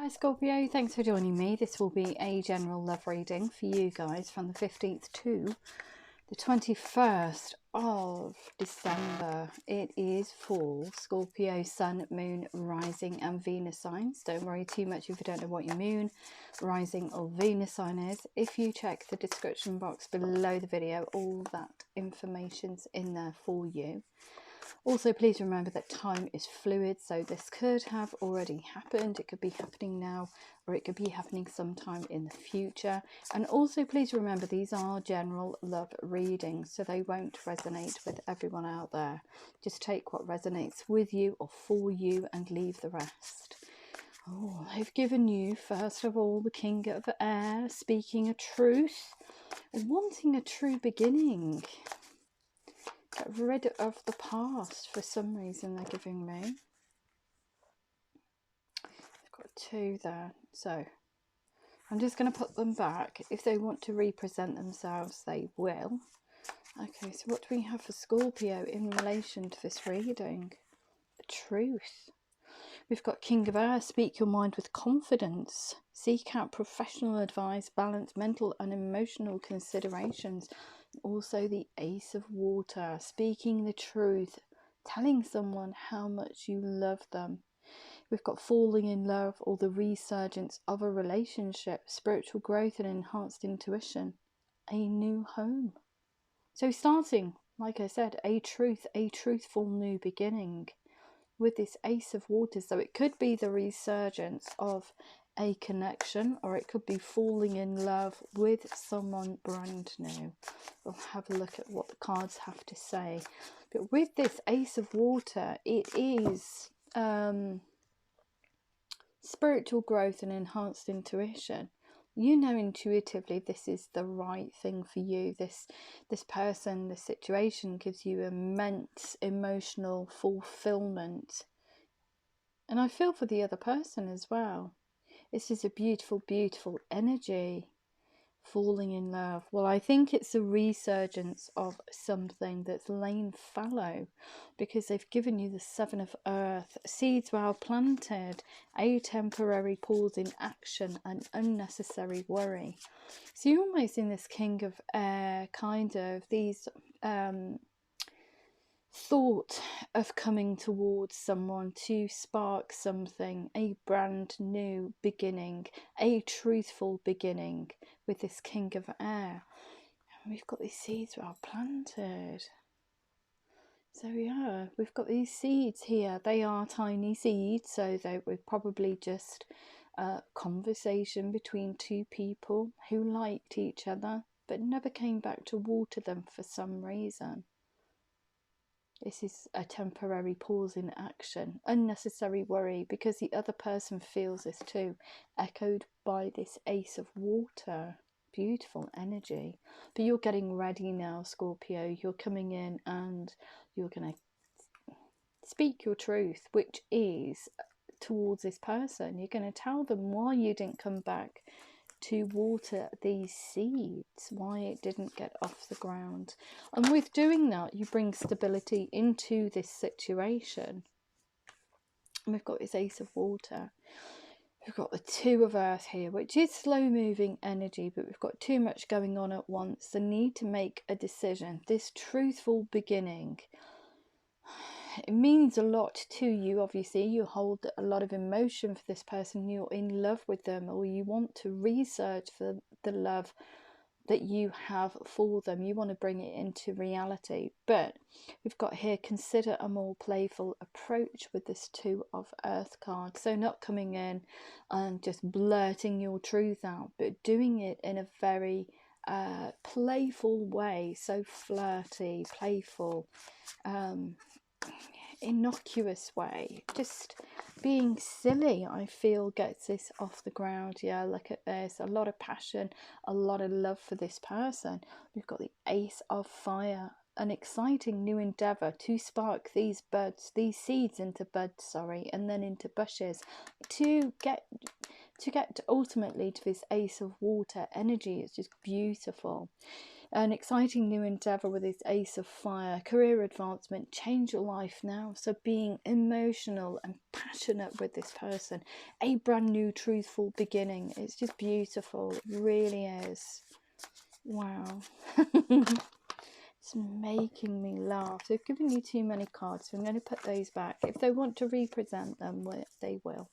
Hi Scorpio, thanks for joining me. This will be a general love reading for you guys from the 15th to the 21st of December. It is for Scorpio, Sun, Moon, Rising and Venus signs. Don't worry too much if you don't know what your Moon, Rising or Venus sign is. If you check the description box below the video, all that information's in there for you. Also, please remember that time is fluid, so this could have already happened, it could be happening now, or it could be happening sometime in the future. And also, please remember these are general love readings, so they won't resonate with everyone out there. Just take what resonates with you or for you and leave the rest. Oh, they've given you, first of all, the King of Air, speaking a truth, wanting a true beginning. Get rid of the past for some reason they're giving me. I've got two there, so I'm just going to put them back. If they want to represent themselves, they will. Okay, so what do we have for Scorpio in relation to this reading? The truth. We've got King of Air, speak your mind with confidence. Seek out professional advice, balance mental and emotional considerations. Also the Ace of Water, speaking the truth, telling someone how much you love them. We've got falling in love or the resurgence of a relationship, spiritual growth and enhanced intuition, a new home. So starting, like I said, a truthful new beginning with this Ace of Water. So it could be the resurgence of a connection, or it could be falling in love with someone brand new. We'll have a look at what the cards have to say. But with this Ace of Water, it is spiritual growth and enhanced intuition. You know intuitively this is the right thing for you. This person, this situation gives you immense emotional fulfillment. And I feel for the other person as well. This is a beautiful, beautiful energy. Falling in love. Well, I think it's a resurgence of something that's lain fallow, because they've given you the Seven of Earth. Seeds well planted, a temporary pause in action, and unnecessary worry. So you're almost in this King of Air, kind of these thought of coming towards someone to spark something, a brand new beginning, a truthful beginning with this King of Air. And we've got these seeds well planted. So yeah, we've got these seeds here. They are tiny seeds, so they were probably just a conversation between two people who liked each other but never came back to water them for some reason. This is a temporary pause in action, unnecessary worry, because the other person feels this too, echoed by this Ace of Water. Beautiful energy. But you're getting ready now, Scorpio. You're coming in and you're going to speak your truth, which is towards this person. You're going to tell them why you didn't come back to water these seeds, why it didn't get off the ground. And with doing that, you bring stability into this situation. And we've got this Ace of Water. We've got the Two of Earth here, which is slow moving energy, but we've got too much going on at once. The need to make a decision, this truthful beginning. It means a lot to you. Obviously you hold a lot of emotion for this person, you're in love with them, or you want to research for the love that you have for them. You want to bring it into reality. But we've got here, consider a more playful approach with this Two of Earth card. So not coming in and just blurting your truth out, but doing it in a very playful way. So flirty, playful, innocuous way, just being silly. I feel gets this off the ground. Yeah, look at this, a lot of passion, a lot of love for this person. We've got the Ace of Fire, an exciting new endeavor to spark these buds, these seeds into buds, sorry, and then into bushes, to get ultimately to this Ace of Water energy. It's just beautiful. An exciting new endeavour with this Ace of Fire, career advancement, change your life now. So being emotional and passionate with this person, a brand new truthful beginning. It's just beautiful, it really is. Wow. It's making me laugh. They've given you too many cards, so I'm going to put those back. If they want to represent them, they will.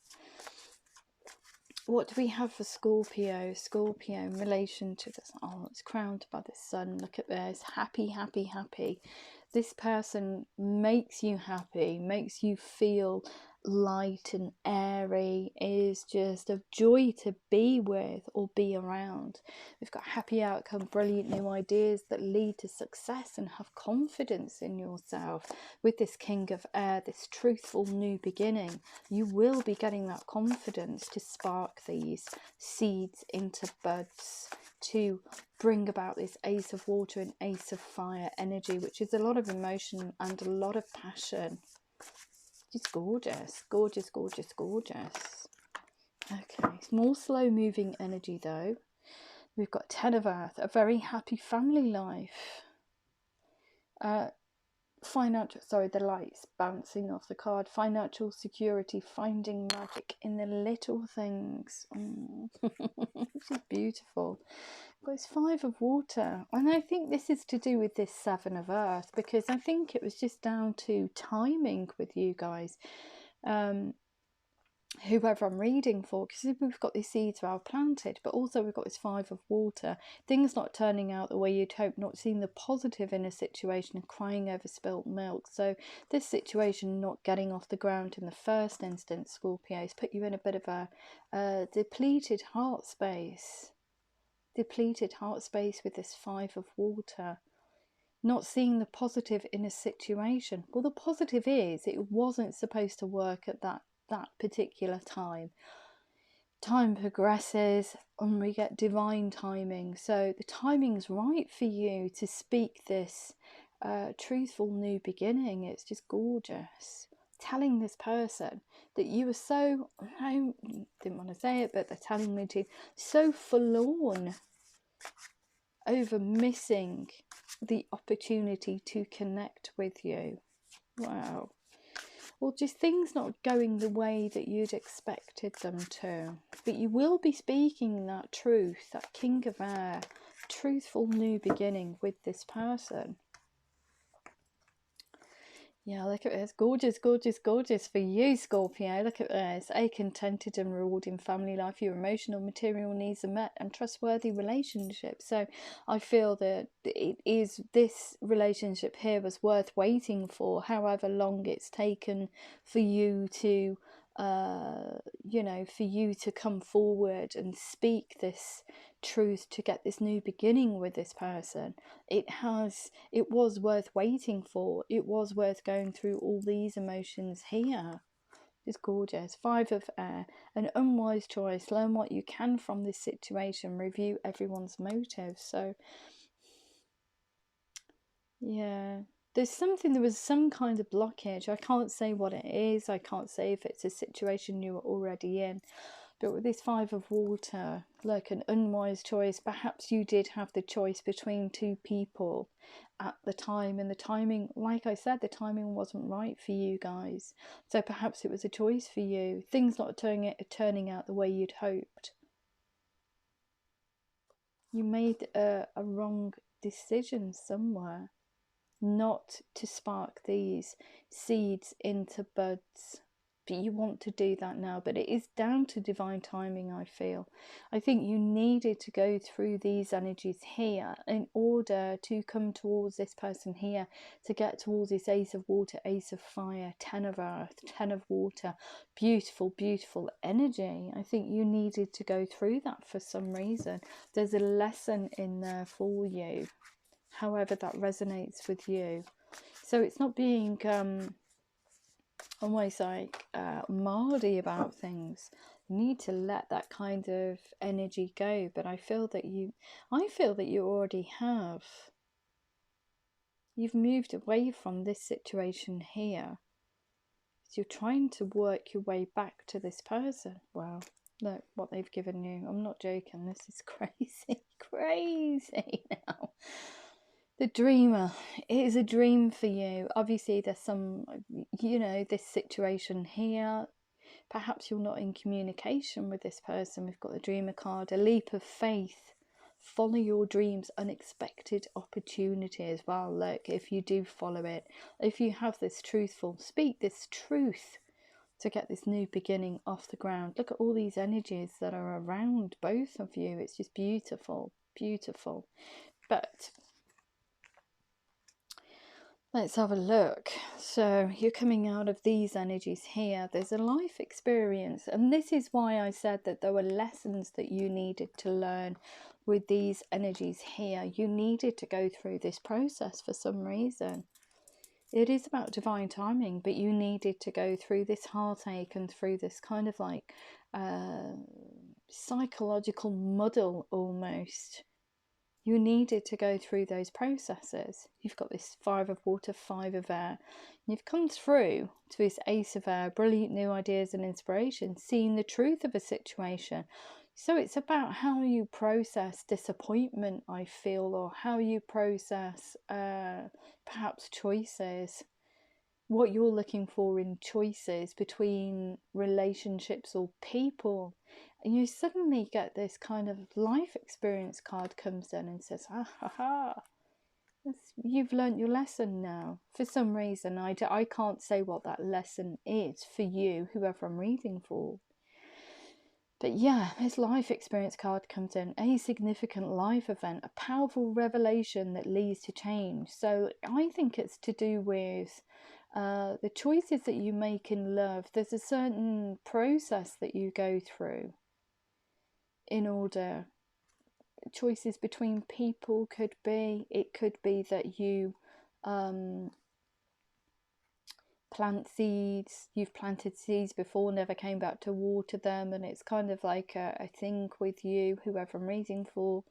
What do we have for Scorpio? Scorpio in relation to this. Oh, it's crowned by the sun. Look at this. Happy, happy, happy. This person makes you happy, makes you feel light and airy, is just a joy to be with or be around. We've got happy outcome, brilliant new ideas that lead to success, and have confidence in yourself. With this King of Air, this truthful new beginning, you will be getting that confidence to spark these seeds into buds, to bring about this Ace of Water and Ace of Fire energy, which is a lot of emotion and a lot of passion. It's gorgeous, gorgeous, gorgeous, gorgeous. Okay, it's more slow moving energy though. We've got Ten of Earth, a very happy family life. Financial, sorry, the light's bouncing off the card. Financial security, finding magic in the little things. This is beautiful. But it's Five of Water, and I think this is to do with this Seven of Earth, because I think it was just down to timing with you guys, whoever I'm reading for, because we've got these seeds well planted, but also we've got this Five of Water, things not turning out the way you'd hope, not seeing the positive in a situation and crying over spilt milk. So this situation not getting off the ground in the first instance, Scorpio, has put you in a bit of a depleted heart space. Depleted heart space with this Five of Water, not seeing the positive in a situation. Well, the positive is it wasn't supposed to work at that particular time. Time progresses and we get divine timing, so the timing's right for you to speak this truthful new beginning. It's just gorgeous. Telling this person that you were so, I didn't want to say it, but they're telling me to, so forlorn over missing the opportunity to connect with you. Wow. Well, just things not going the way that you'd expected them to. But you will be speaking that truth, that King of Air, truthful new beginning with this person. Yeah, look at this. Gorgeous, gorgeous, gorgeous for you, Scorpio. Look at this. A contented and rewarding family life. Your emotional, material needs are met, and trustworthy relationships. So I feel that it is, this relationship here was worth waiting for, however long it's taken for you to, you know, for you to come forward and speak this truth, to get this new beginning with this person. It was worth waiting for. It was worth going through all these emotions here. It's gorgeous. Five of Air, an unwise choice. Learn what you can from this situation. Review everyone's motives. So yeah, there was some kind of blockage. I can't say what it is. I can't say if it's a situation you were already in. But with this Five of Water, like an unwise choice, perhaps you did have the choice between two people at the time, and the timing, like I said, the timing wasn't right for you guys. So perhaps it was a choice for you. Things not turning out the way you'd hoped. You made a wrong decision somewhere, not to spark these seeds into buds. But you want to do that now, but it is down to divine timing. I feel I think you needed to go through these energies here in order to come towards this person here, to get towards this Ace of Water, Ace of Fire, Ten of Earth, Ten of Water. Beautiful, beautiful energy. I think you needed to go through that for some reason. There's a lesson in there for you, however that resonates with you. So it's not being almost like mardy about things. You need to let that kind of energy go, but I feel that you already have. You've moved away from this situation here, so you're trying to work your way back to this person. Wow, look what they've given you. I'm not joking, this is crazy. Crazy now. The dreamer. It is a dream for you. Obviously, there's some, this situation here. Perhaps you're not in communication with this person. We've got the dreamer card, a leap of faith. Follow your dreams, unexpected opportunity as well. Look, if you do follow it, if you have this truthful, speak this truth to get this new beginning off the ground. Look at all these energies that are around both of you. It's just beautiful, beautiful. But let's have a look. So you're coming out of these energies here. There's a life experience. And this is why I said that there were lessons that you needed to learn with these energies here. You needed to go through this process for some reason. It is about divine timing, but you needed to go through this heartache and through this kind of like psychological muddle almost. You needed to go through those processes. You've got this 5 of water, 5 of air. You've come through to this ace of air, brilliant new ideas and inspiration, seeing the truth of a situation. So it's about how you process disappointment, I feel, or how you process perhaps choices, what you're looking for in choices between relationships or people. And you suddenly get this kind of life experience card comes in and says, ah ha ha, you've learnt your lesson now. For some reason, I can't say what that lesson is for you, whoever I'm reading for. But yeah, this life experience card comes in, a significant life event, a powerful revelation that leads to change. So I think it's to do with the choices that you make in love. There's a certain process that you go through in order. Choices between people could be, it could be that you plant seeds, you've planted seeds before, never came back to water them, and it's kind of like a thing with you, whoever I'm reading for,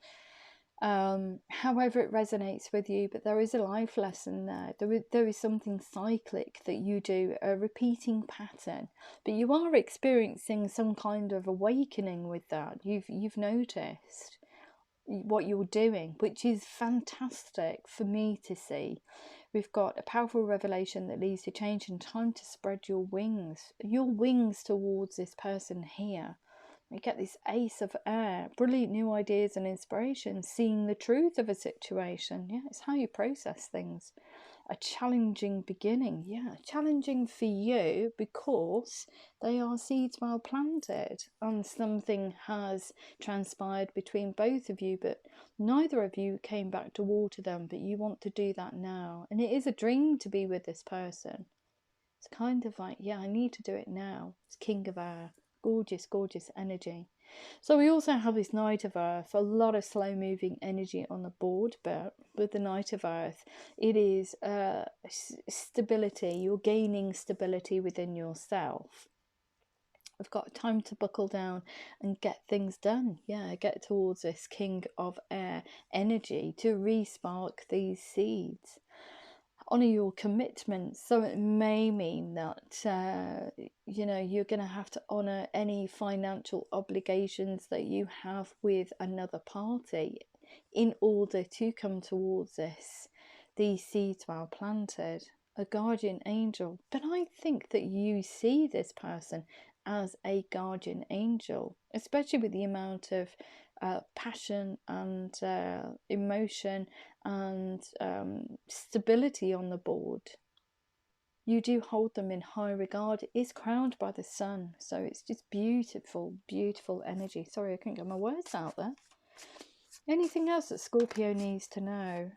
however it resonates with you. But there is a life lesson there. There is something cyclic that you do, a repeating pattern, but you are experiencing some kind of awakening with that. You've noticed what you're doing, which is fantastic for me to see. We've got a powerful revelation that leads to change and time to spread your wings towards this person here. We get this ace of air, brilliant new ideas and inspiration, seeing the truth of a situation. Yeah, it's how you process things. A challenging beginning. Yeah, challenging for you because they are seeds well planted and something has transpired between both of you, but neither of you came back to water them, but you want to do that now. And it is a dream to be with this person. It's kind of like, yeah, I need to do it now. It's King of Air. Gorgeous, gorgeous energy. So we also have this Knight of Earth, a lot of slow moving energy on the board, but with the Knight of Earth, it is stability. You're gaining stability within yourself. We've got time to buckle down and get things done. Yeah, get towards this King of Air energy to re-spark these seeds. Honour your commitments. So it may mean that you're going to have to honour any financial obligations that you have with another party in order to come towards these seeds well planted. A guardian angel. But I think that you see this person as a guardian angel, especially with the amount of passion and emotion and stability on the board. You do hold them in high regard. It is crowned by the sun, so it's just beautiful, beautiful energy. Sorry, I couldn't get my words out there. Anything else that Scorpio needs to know?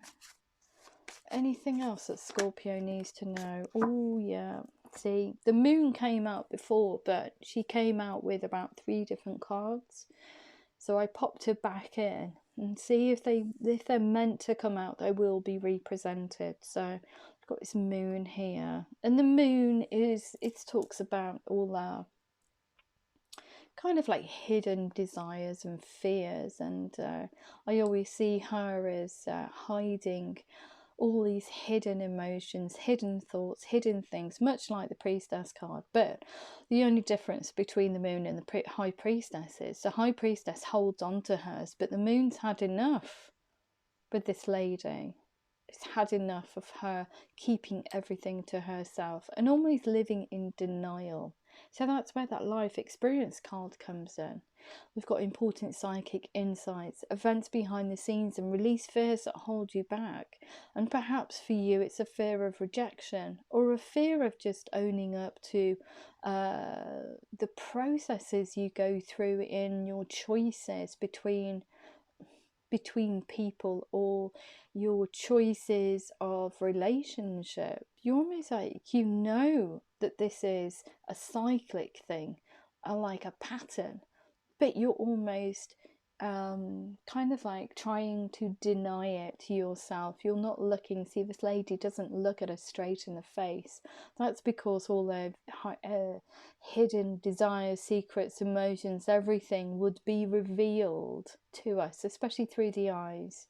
Anything else that Scorpio needs to know? Oh yeah, see, the moon came out before, but she came out with about 3 different cards. So I popped her back in and see if they're meant to come out, they will be represented. So I've got this moon here, and the moon it talks about all our kind of like hidden desires and fears, and I always see her as hiding all these hidden emotions, hidden thoughts, hidden things, much like the priestess card. But the only difference between the moon and the high priestess is the high priestess holds on to hers, but the moon's had enough with this lady. had enough of her keeping everything to herself and almost living in denial. So that's where that life experience card comes in. We've got important psychic insights, events behind the scenes, and release fears that hold you back. And perhaps for you, it's a fear of rejection or a fear of just owning up to the processes you go through in your choices between people, or your choices of relationship. You're almost like, you know that this is a cyclic thing, like a pattern, but you're almost kind of like trying to deny it to yourself. You're not looking. See, this lady doesn't look at us straight in the face. That's because all their hidden desires, secrets, emotions, everything would be revealed to us, especially through the eyes.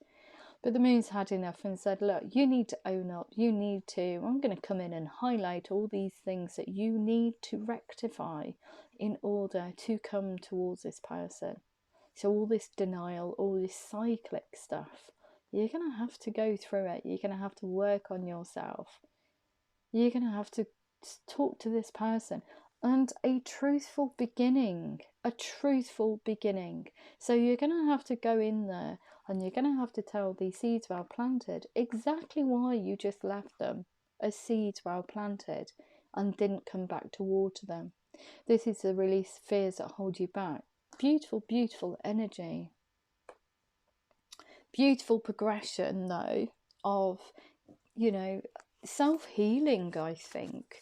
But the moon's had enough and said, look, you need to own up. You need to, I'm going to come in and highlight all these things that you need to rectify in order to come towards this person. So all this denial, all this cyclic stuff, you're going to have to go through it. You're going to have to work on yourself. You're going to have to talk to this person. And a truthful beginning. So you're going to have to go in there and you're going to have to tell these seeds well planted exactly why you just left them as seeds well planted and didn't come back to water them. This is the release fears that hold you back. Beautiful, beautiful energy. Beautiful progression, though, of, self-healing, I think.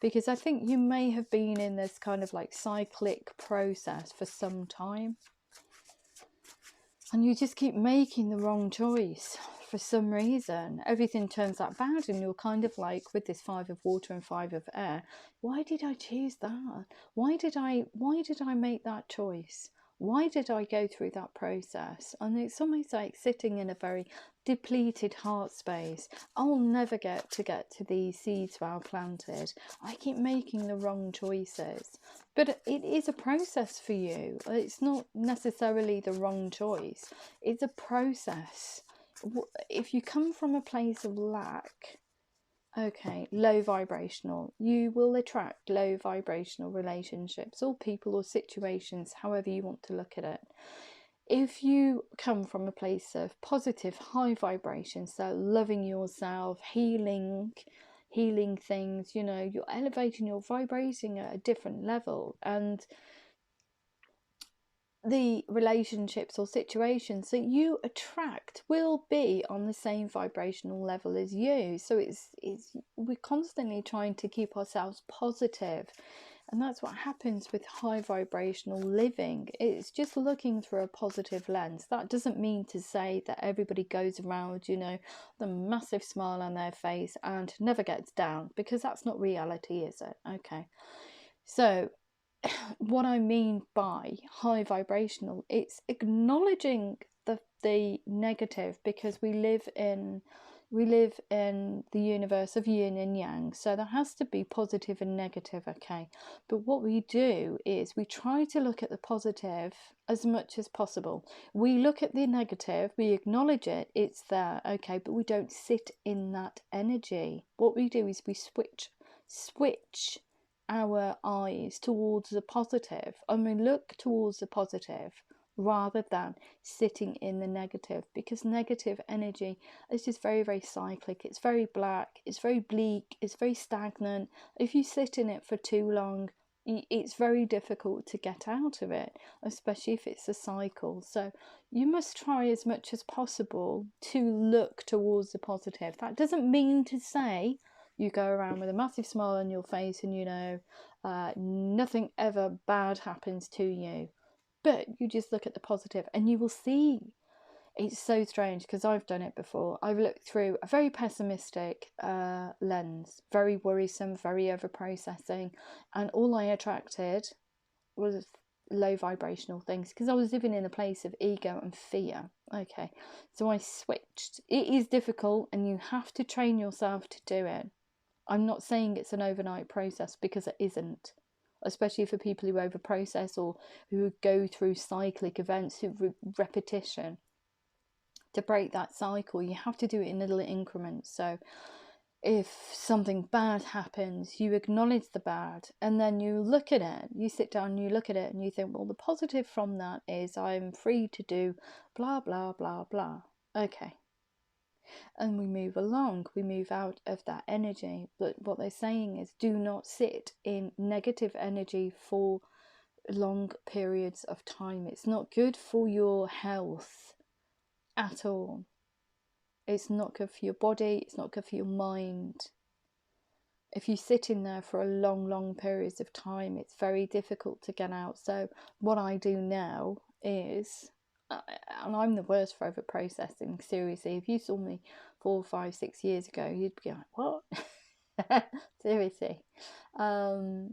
Because I think you may have been in this kind of like cyclic process for some time. And you just keep making the wrong choice for some reason. Everything turns out bad and you're kind of like, with this 5 of water and 5 of air, why did I choose that? Why did I make that choice? Why did I go through that process? And it's almost like sitting in a very depleted heart space. I'll never get to these seeds well planted. I keep making the wrong choices. But it is a process for you. It's not necessarily the wrong choice. It's a process. If you come from a place of lack, okay, low vibrational, you will attract low vibrational relationships or people or situations, however you want to look at it. If you come from a place of positive, high vibration, so loving yourself, healing things, you're elevating, you're vibrating at a different level, and the relationships or situations that you attract will be on the same vibrational level as you. So we're constantly trying to keep ourselves positive, and that's what happens with high vibrational living. It's just looking through a positive lens. That doesn't mean to say that everybody goes around, the massive smile on their face and never gets down, because that's not reality, is it? Okay, so what I mean by high vibrational, it's acknowledging the negative, because we live in the universe of yin and yang, so there has to be positive and negative, okay? But what we do is we try to look at the positive as much as possible. We look at the negative, we acknowledge it, it's there, okay, but we don't sit in that energy. What we do is we switch our eyes towards the positive, and we look towards the positive rather than sitting in the negative, because negative energy is just very, very cyclic. It's very black, it's very bleak, it's very stagnant. If you sit in it for too long, it's very difficult to get out of it, especially if it's a cycle. So you must try as much as possible to look towards the positive. That doesn't mean to say you go around with a massive smile on your face and nothing ever bad happens to you, but you just look at the positive and you will see. It's so strange, because I've done it before. I've looked through a very pessimistic lens, very worrisome, very over processing, and all I attracted was low vibrational things, because I was living in a place of ego and fear. Okay, so I switched. It is difficult and you have to train yourself to do it. I'm not saying it's an overnight process, because it isn't, especially for people who over process or who go through cyclic events, who repetition. To break that cycle, you have to do it in little increments. So if something bad happens, you acknowledge the bad, and then you look at it, you sit down and you look at it and you think, well, the positive from that is I'm free to do blah blah blah blah. Okay, and we move along, we move out of that energy. But what they're saying is, do not sit in negative energy for long periods of time. It's not good for your health at all. It's not good for your body, it's not good for your mind. If you sit in there for a long periods of time, it's very difficult to get out. So what I do now is, and I'm the worst for over processing, seriously. If you saw me 4, 5, 6 years ago, you'd be like, what? Seriously. So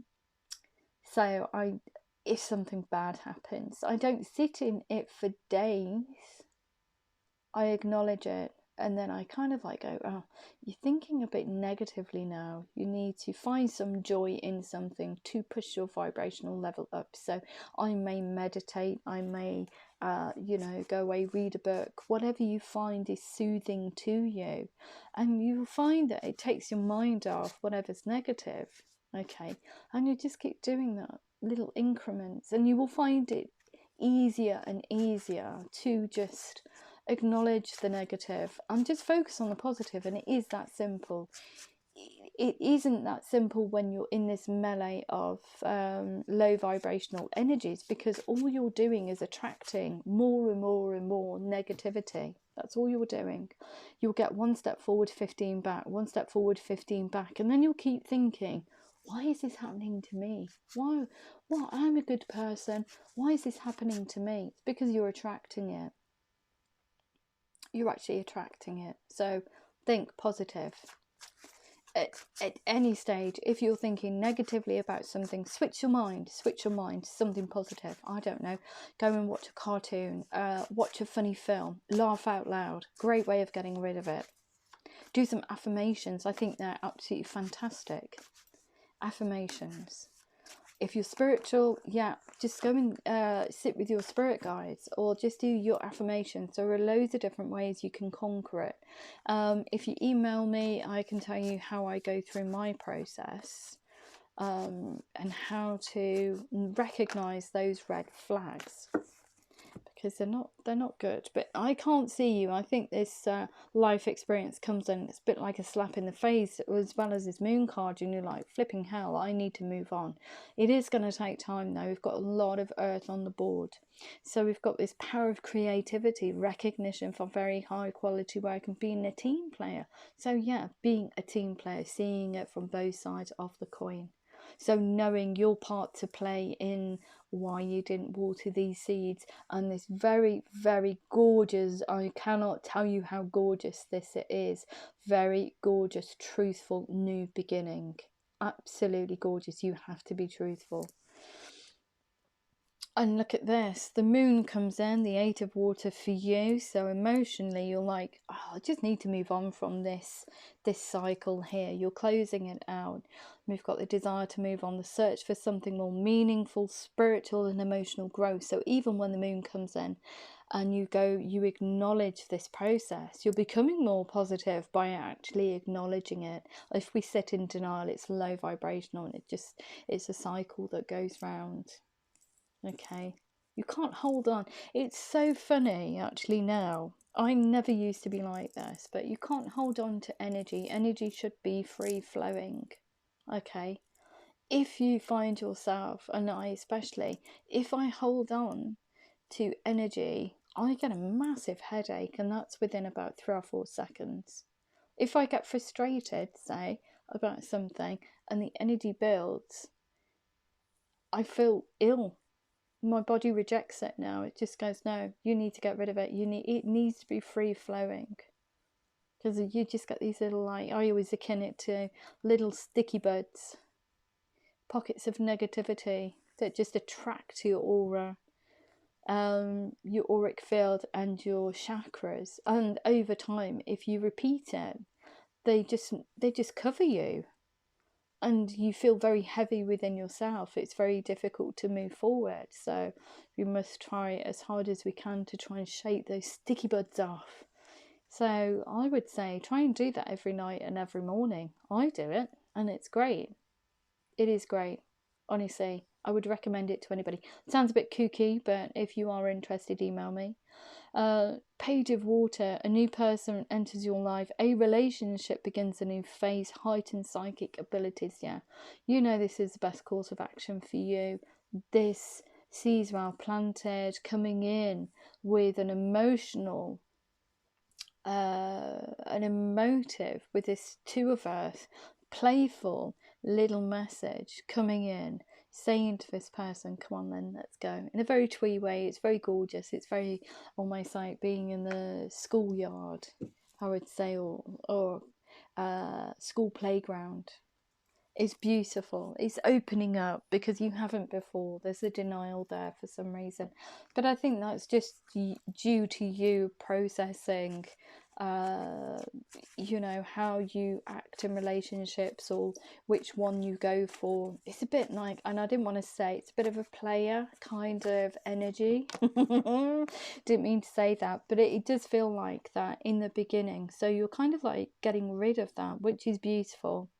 if something bad happens, I don't sit in it for days. I acknowledge it, and then I kind of like go, oh, you're thinking a bit negatively now. You need to find some joy in something to push your vibrational level up. So I may meditate, I may go away, read a book, whatever you find is soothing to you, and you'll find that it takes your mind off whatever's negative. Okay, and you just keep doing that, little increments, and you will find it easier and easier to just acknowledge the negative and just focus on the positive. And it is that simple. It isn't that simple when you're in this melee of low vibrational energies, because all you're doing is attracting more and more and more negativity. That's all you're doing. You'll get 1 step forward, 15 back, 1 step forward, 15 back, and then you'll keep thinking, why is this happening to me? Why? Well, I'm a good person. Why is this happening to me? It's because you're attracting it. You're actually attracting it. So think positive. At any stage, if you're thinking negatively about something, switch your mind to something positive. I don't know, go and watch a cartoon, watch a funny film, laugh out loud. Great way of getting rid of it. Do some affirmations. I think they're absolutely fantastic. Affirmations. If you're spiritual, yeah, just go and sit with your spirit guides, or just do your affirmations. There are loads of different ways you can conquer it. If you email me, I can tell you how I go through my process, and how to recognize those red flags, because they're not good. But I can't see you. I think this life experience comes in, it's a bit like a slap in the face, as well as this moon card, and you're like, flipping hell, I need to move on. It is going to take time though. We've got a lot of earth on the board, so we've got this power of creativity, recognition for very high quality work, and being a team player. So yeah, being a team player, seeing it from both sides of the coin. So knowing your part to play in why you didn't water these seeds, and this very, very gorgeous, I cannot tell you how gorgeous this is, very gorgeous, truthful new beginning. Absolutely gorgeous. You have to be truthful. And look at this, the moon comes in, the 8 of water for you. So emotionally you're like, oh, I just need to move on from this cycle here. You're closing it out. We've got the desire to move on, the search for something more meaningful, spiritual and emotional growth. So even when the moon comes in and you acknowledge this process, you're becoming more positive by actually acknowledging it. If we sit in denial, it's low vibrational, and it's a cycle that goes round. Okay, you can't hold on. It's so funny actually now. I never used to be like this, but you can't hold on to energy. Energy should be free flowing. Okay, if you find yourself, and I especially, if I hold on to energy, I get a massive headache, and that's within about 3 or 4 seconds. If I get frustrated, say, about something, and the energy builds, I feel ill. My body rejects it now. It just goes, no, you need to get rid of it. It needs to be free flowing, because you just get these little, like, I always akin it to little sticky buds, pockets of negativity that just attract to your aura, your auric field and your chakras. And over time, if you repeat it, they just cover you. and you feel very heavy within yourself, it's very difficult to move forward. So we must try as hard as we can to try and shake those sticky buds off. So I would say try and do that every night and every morning. I do it and it's great. It is great. Honestly, I would recommend it to anybody. It sounds a bit kooky, but if you are interested, email me. Page of Water, a new person enters your life, a relationship begins a new phase, heightened psychic abilities. Yeah, you know this is the best course of action for you. This sees well planted, coming in with an emotional, an emotive, with this Two of Earth, playful little message coming in, saying to this person, come on then, let's go, in a very twee way. It's very gorgeous. It's very almost like being in the schoolyard, I would say, or school playground. It's beautiful. It's opening up because you haven't before. There's a denial there for some reason, but I think that's just due to you processing you know, how you act in relationships or which one you go for. It's a bit like, and I didn't want to say, it's a bit of a player kind of energy. Didn't mean to say that, but it does feel like that in the beginning. So you're kind of like getting rid of that, which is beautiful.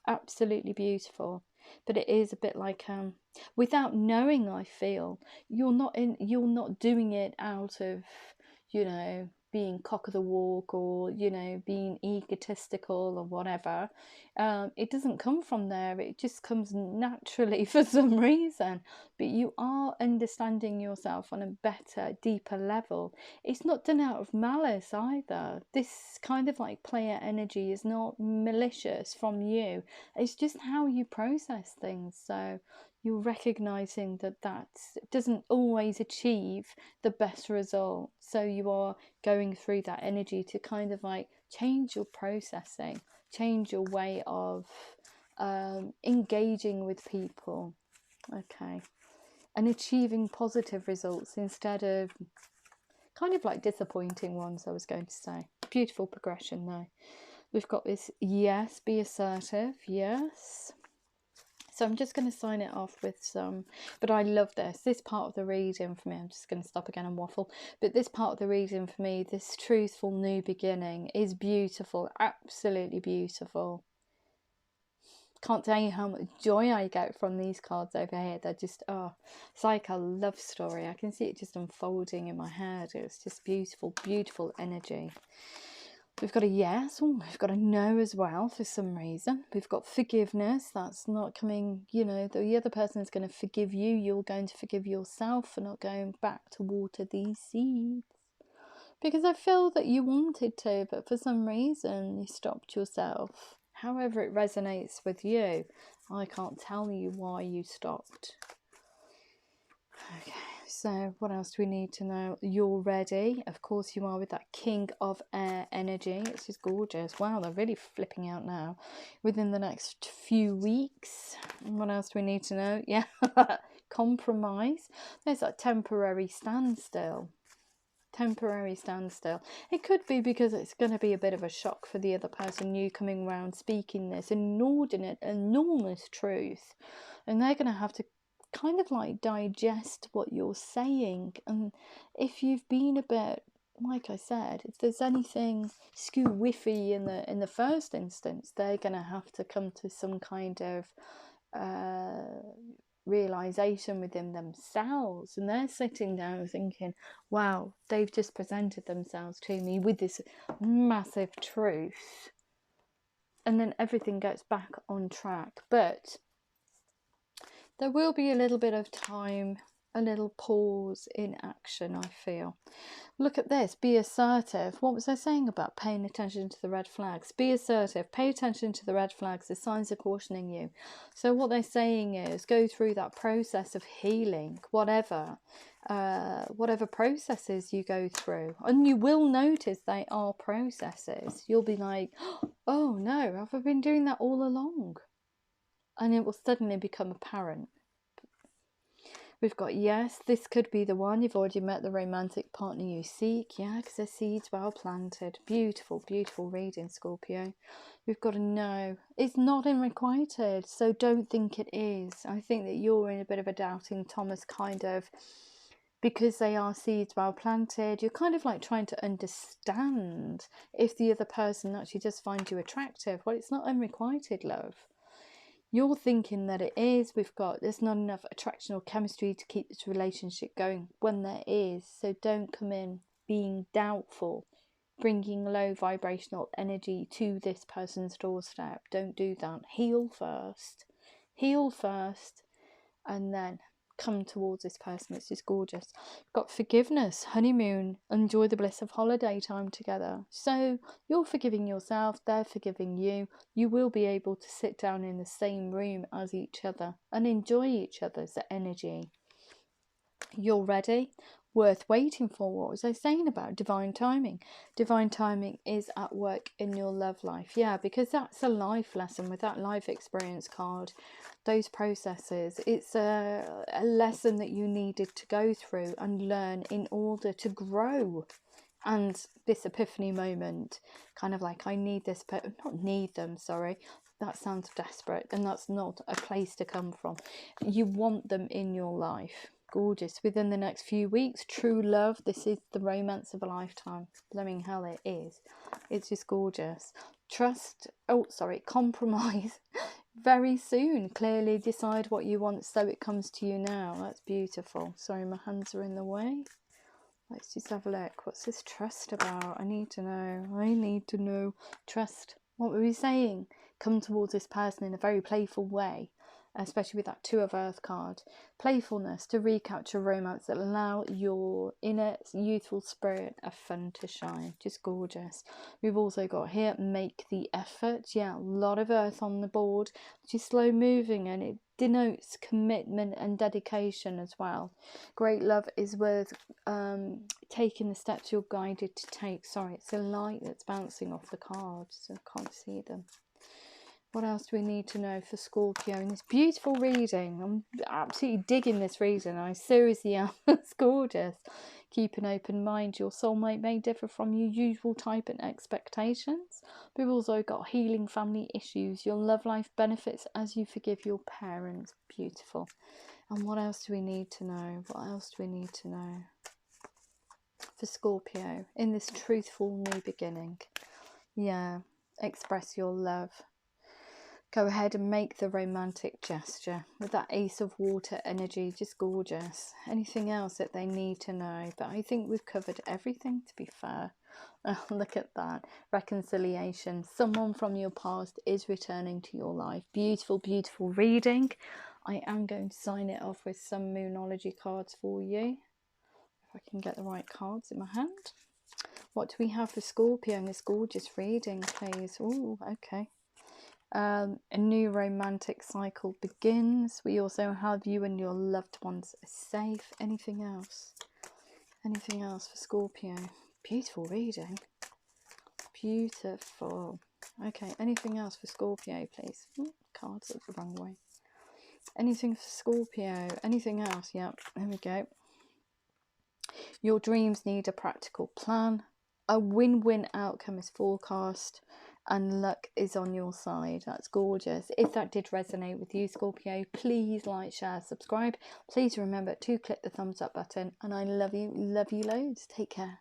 Absolutely beautiful. But it is a bit like without knowing, I feel you're not doing it out of, you know, being cock of the walk or, you know, being egotistical or whatever. It doesn't come from there. It just comes naturally for some reason. But you are understanding yourself on a better, deeper level. It's not done out of malice either. This kind of like player energy is not malicious from you. It's just how you process things. So you're recognizing that that doesn't always achieve the best result. So you are going through that energy to kind of like change your processing, change your way of engaging with people. Okay. And achieving positive results instead of kind of like disappointing ones, I was going to say. Beautiful progression though. We've got this, yes, be assertive, yes. So I'm just going to sign it off with some, but I love this part of the reading for me. I'm just going to stop again and waffle. But this part of the reading for me, this truthful new beginning, is beautiful, absolutely beautiful. Can't tell you how much joy I get from these cards over here. They're just, oh, it's like a love story. I can see it just unfolding in my head. It's just beautiful, beautiful energy. We've got a yes. Oh, we've got a no as well for some reason. We've got forgiveness. That's not coming, you know, the other person is going to forgive you. You're going to forgive yourself for not going back to water these seeds. Because I feel that you wanted to, but for some reason you stopped yourself. However it resonates with you. I can't tell you why you stopped. Okay. So what else do we need to know? You're ready. Of course you are, with that King of Air energy. It's just gorgeous. Wow, they're really flipping out now. Within the next few weeks. And what else do we need to know? Yeah, compromise. There's that temporary standstill. Temporary standstill. It could be because it's going to be a bit of a shock for the other person, you coming around speaking this inordinate, enormous truth. And they're going to have to kind of like digest what you're saying. And if you've been a bit, like I said, if there's anything skew whiffy in the first instance, they're going to have to come to some kind of realization within themselves, and they're sitting down thinking, wow, they've just presented themselves to me with this massive truth, and then everything gets back on track. But there will be a little bit of time, a little pause in action, I feel. Look at this, be assertive. What was I saying about paying attention to the red flags? Be assertive, pay attention to the red flags. The signs are cautioning you. So what they're saying is go through that process of healing, whatever processes you go through. And you will notice they are processes. You'll be like, oh no, have I been doing that all along? And it will suddenly become apparent. We've got yes, this could be the one. You've already met the romantic partner you seek. Yeah, because the seeds well planted. Beautiful, beautiful reading, Scorpio. We've got a no. It's not unrequited, so don't think it is. I think that you're in a bit of a doubting Thomas kind of, because they are seeds well planted. You're kind of like trying to understand if the other person actually does find you attractive. Well, it's not unrequited, love. You're thinking that it is. There's not enough attraction or chemistry to keep this relationship going when there is. So don't come in being doubtful, bringing low vibrational energy to this person's doorstep. Don't do that. Heal first, and then come towards this person. It's just gorgeous. Got forgiveness, honeymoon, enjoy the bliss of holiday time together. So you're forgiving yourself, they're forgiving you. You will be able to sit down in the same room as each other and enjoy each other's energy. You're ready. Worth waiting for. What was I saying about divine timing? Divine timing is at work in your love life. Yeah, because that's a life lesson with that life experience card. Those processes, it's a lesson that you needed to go through and learn in order to grow. And this epiphany moment, kind of like, I need this, not need them, sorry, that sounds desperate, and that's not a place to come from. You want them in your life. Gorgeous. Within the next few weeks, true love. This is the romance of a lifetime. Blooming hell it is. It's just gorgeous. Trust, compromise very soon. Clearly decide what you want so it comes to you now. That's beautiful. Sorry, my hands are in the way. Let's just have a look. What's this trust about? I need to know. Trust. What were we saying? Come towards this person in a very playful way, especially with that Two of Earth card. Playfulness to recapture romance that allow your inner youthful spirit of fun to shine. Just gorgeous. We've also got here, make the effort. Yeah, a lot of earth on the board. Just slow moving, and it denotes commitment and dedication as well. Great love is worth taking the steps you're guided to take. Sorry, it's a light that's bouncing off the cards, so I can't see them. What else do we need to know for Scorpio in this beautiful reading? I'm absolutely digging this reading. I seriously am. It's gorgeous. Keep an open mind. Your soulmate may differ from your usual type and expectations. We've also got healing family issues. Your love life benefits as you forgive your parents. Beautiful. And what else do we need to know? What else do we need to know for Scorpio in this truthful new beginning? Yeah, express your love. Go ahead and make the romantic gesture with that Ace of Water energy. Just gorgeous. Anything else that they need to know? But I think we've covered everything, to be fair. Oh, look at that. Reconciliation. Someone from your past is returning to your life. Beautiful, beautiful reading. I am going to sign it off with some Moonology cards for you. If I can get the right cards in my hand. What do we have for Scorpio in this gorgeous reading, please? Oh, okay. A new romantic cycle begins. We also have you and your loved ones are safe. Anything else? Anything else for Scorpio? Beautiful reading. Beautiful. Okay, anything else for Scorpio, please? Ooh, cards are the wrong way. Anything for Scorpio? Anything else? Yep, there we go. Your dreams need a practical plan. A win-win outcome is forecast. And luck is on your side. That's gorgeous. If that did resonate with you, Scorpio, please like, share, subscribe. Please remember to click the thumbs up button. And I love you loads. Take care.